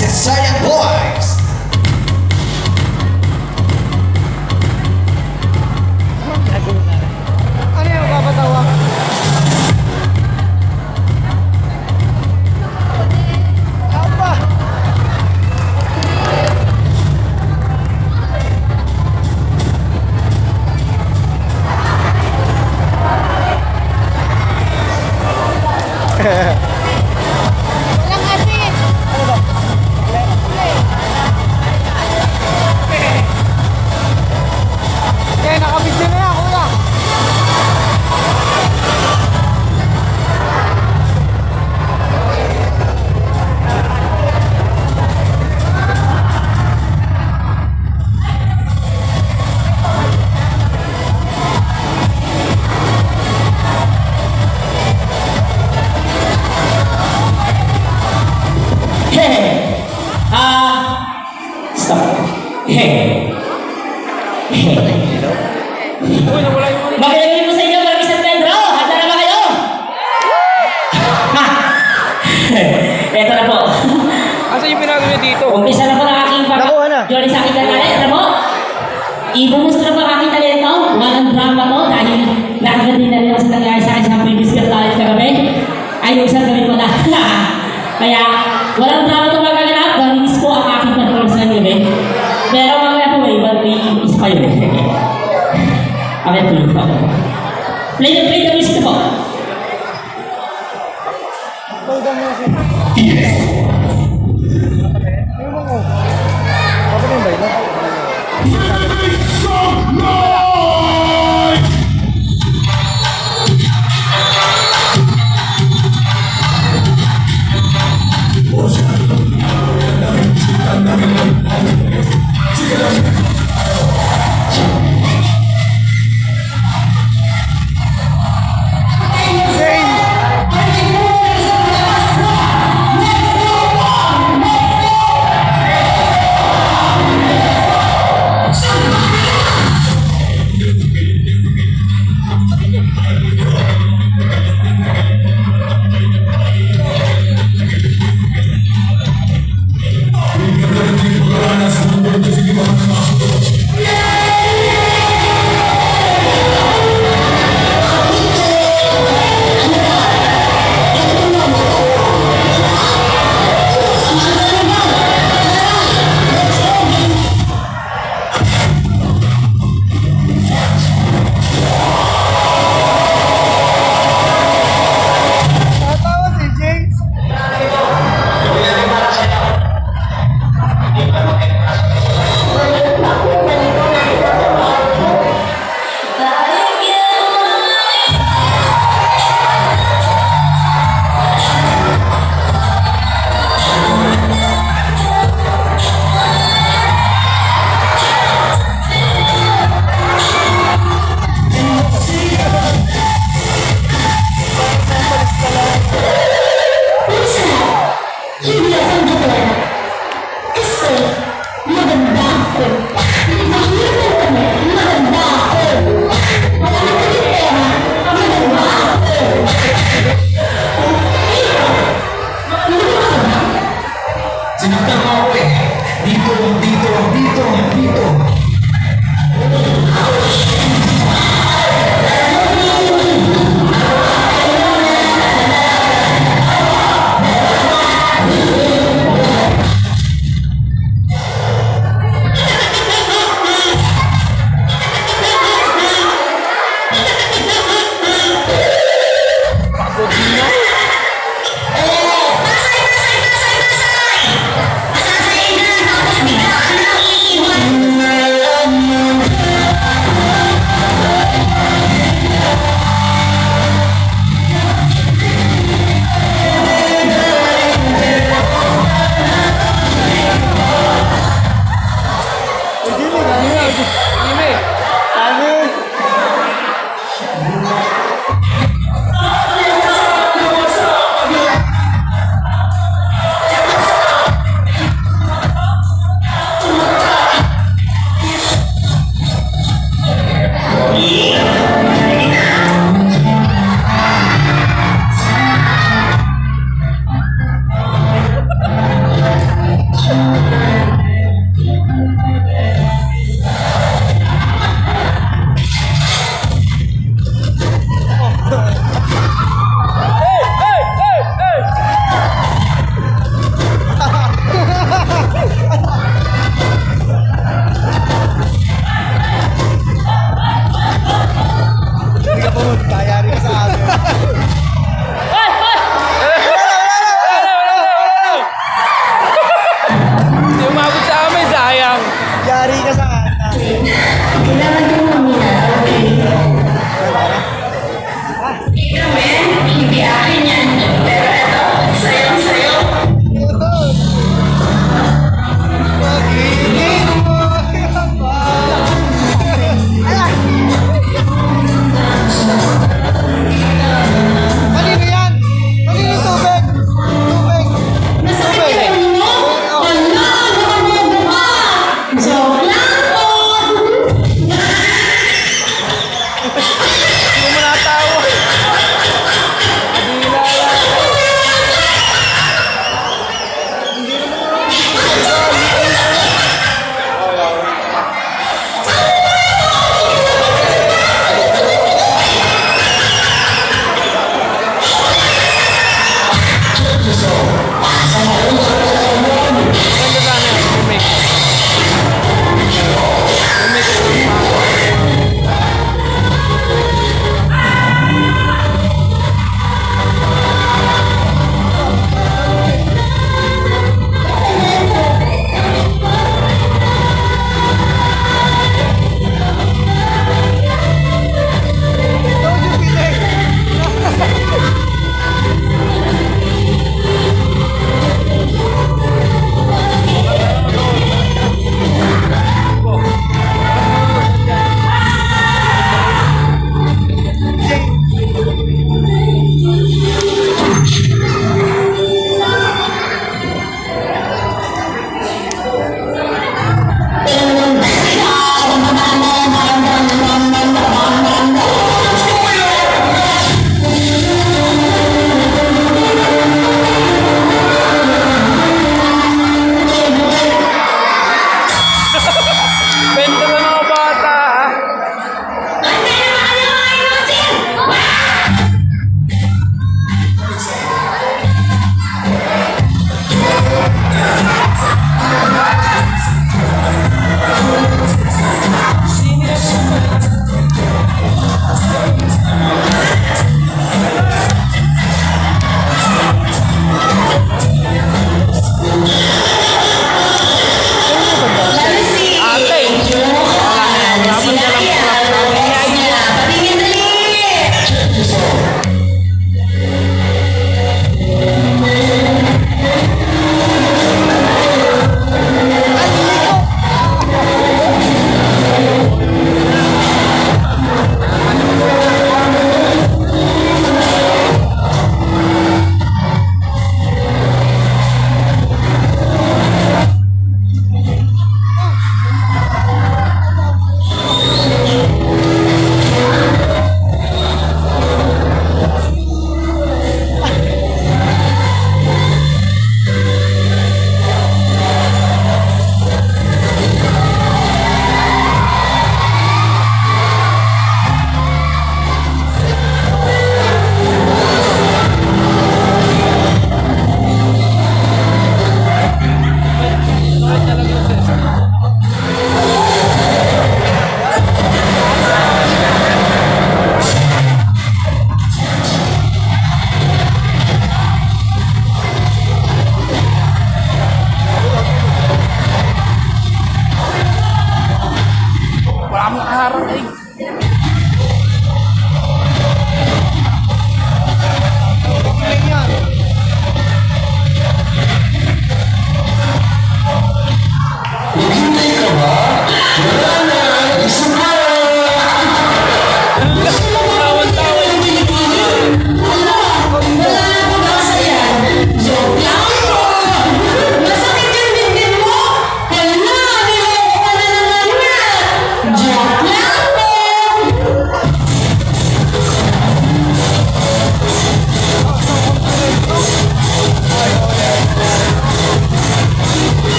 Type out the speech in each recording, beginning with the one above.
si Sayang Boys. Ano yung papatawa? Apa? Walang asin. Ano ba? Okay, nakabigyan na yan, kuya. Stop. Uy, nawala yung ano. Makinig po sa inyo, Marquis San Pedro! Handa na ba kayo? Ha! Eto na po. Asan yung pinagawa niyo dito? Umpisa na po ng aking Nakuha na. Yori sa aking talent. Ano po? Ibumusto na po ang aking talento. Walang drama po dahil nakagandi na rin ako sa nangyari sa akin sa previous talent kagabi. Ay, yung isang gabi pala. Kaya, walang drama itong magaganap. Malinis po ang aking performance ng gabi. Pero mamaya po, may isa pa yun. Kami tuloy pa po. Play the music na po. Hold on music. Ayun mo ko. Kapag yung bayo? Kaya rin sa amin. Hindi umabot sa amin, sayang. Yari ka sa amin. Kailangan din mamina. Hindi akin yan. Pero ito, sayo-sayo. Kanino yan? Kanino yung tubig? Tubig. Masakit ka mo? Wala, nakababa ka! Joke lang po! Hindi mo natawa. Adila.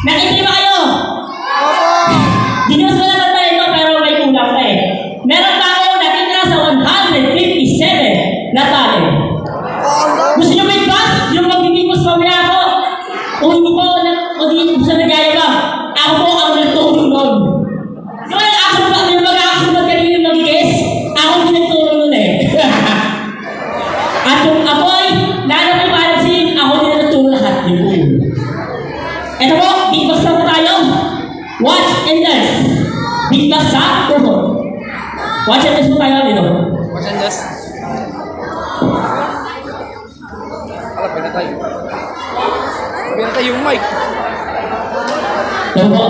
Nakikinig ba kayo? Opo. Dinews ko naman pa ito pero may kulang pa eh. Meron pa kayo nakita sa 157 na talent. Gusto nyo may bus? Yung magbibigos mamaya ako? O hindi po, o hindi po sa nagyayabang. Ako po ang nagtulong nun. Yung nag-action pa, yung mag-action pa kanina yung mag-guess, ako din nagtulong nun eh. At kung ako ay, lalo kayo pansin, ako din nagtulong lahat. Yun po yun. Ito po, beatbox na po tayo. Watch and dance. Beatbox sa tuhod. Watch and dance po tayo dito. Watch and dance. Pinatay. Pinatay yung mic. Ito po.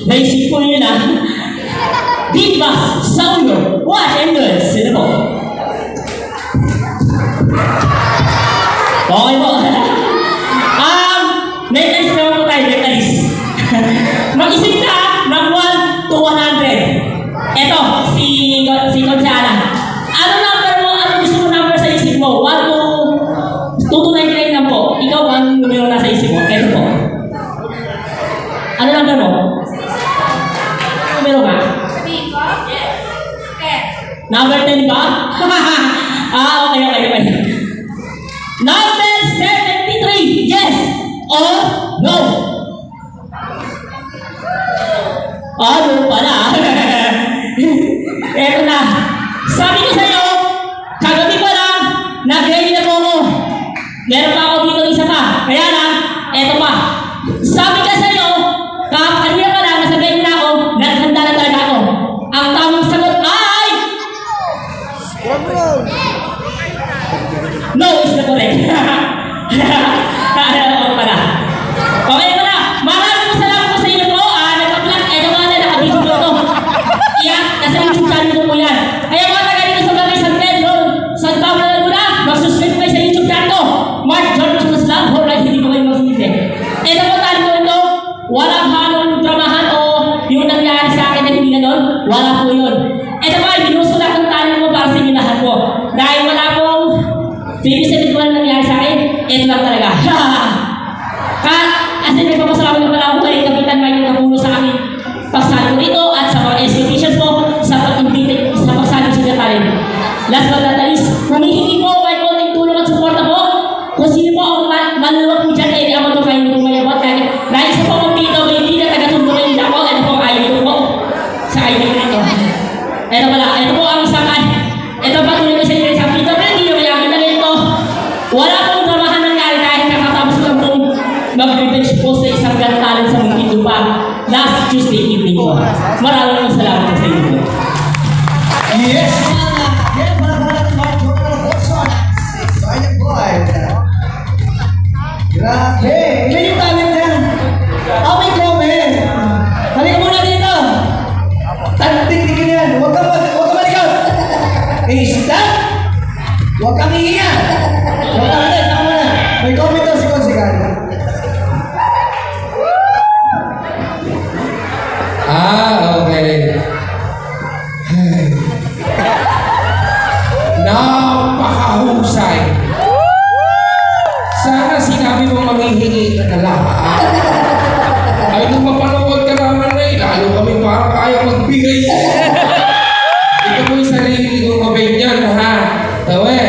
Naisip ko yun ah. Beatbox sa ulo. Watch and dance. Ito po. Okay po. Metalis naman po tayo, metalis. Mag-isip ka ng 1 to 100. Eto, si Gonzala. Ano number mo? Ano gusto mo number sa isip mo? 1 to 99 lang po. Ikaw, ang numero na sa isip mo. Eto po. Ano number mo? Numero ka? Sabihin ko? Yes. Okay. Number 10 ba? Okay. Number 73. Yes or no? Ano pala? Eto na. Sabi ko sa'yo, kagabi pa lang, nag-ready na po ako. Meron pa ako dito isa pa. Kaya lang, eto pa. Sabi ka sa'yo, kanina pa lang, nasa ready na ako, naghanda na talaga ako. Ang tamang sagot ay... No is the correct. Ano pala? Okay pala. Maraming salamat po sa inyo po. Nagpa-plan. Eto nga na, nakabidyo ko ito. Iyan, nasa YouTube channel ko po yan. Kaya mga taga dito sa Barangay San Pedro, San Pablo na Laguna, mag-subscribe kayo sa YouTube channel ko. Mark George Muslam, alright, hindi ko kayo mag-subscribe. Eto po tayo po ito. Walang halong dramahan o yung nangyari sa akin na hindi na doon. Wala po yun. Eto po, binuhos ko lang ng talent mo para sa inyo lahat po. Dahil wala pong Sabi ko lang nangyari sa akin, ito lang talaga. Kasi nagpapasalamat na pala ako kay Kapitan Mike na napuno sa akin pagsali ko dito at sa mga exhibitions po sa pag-invite sa pagsali sa talent. Last but not least, humihingi po may konting tulong at suporta po. Kung sino po ang manuwag po dyan, eh, ako ito kayo po mayabot. Dahil sa po kong PWD na taga-tuntunan nila ako, ito po ang ayaw po sa ayaw nila ito. Ito pala, ito po ang isang ito pa tuloy ko sa inyo sa PWD, yung mayamit na ito. Wala pong dramahan nangyari dahil kakatapos ko lang pong mag-revenge po sa isang gantalan sa Muntinlupa last Tuesday evening po. Maraming salamat po sa inyo. Yes! Yan, para Mark Journal Sayang boy. Grabe! Ilan yung talent yan? May comment! Halika muna dito! Tignan yan! Huwag ka malikot! Stop! Huwag kang iiyak! Huwag kang iiyak! Taka muna! May comment daw si Konsegal. Okay. Napakahusay. Sana sinabi mo manghihingi ka na lahat. Ay, nung mapanood ka naman na lalo kami parang kaya magbigay. Ito po yung sarili kong kabenyan, ha? Tawe,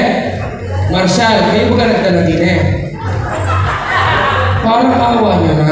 Marshall, kayo ba ka nagdala din eh? Parang awa nyo na.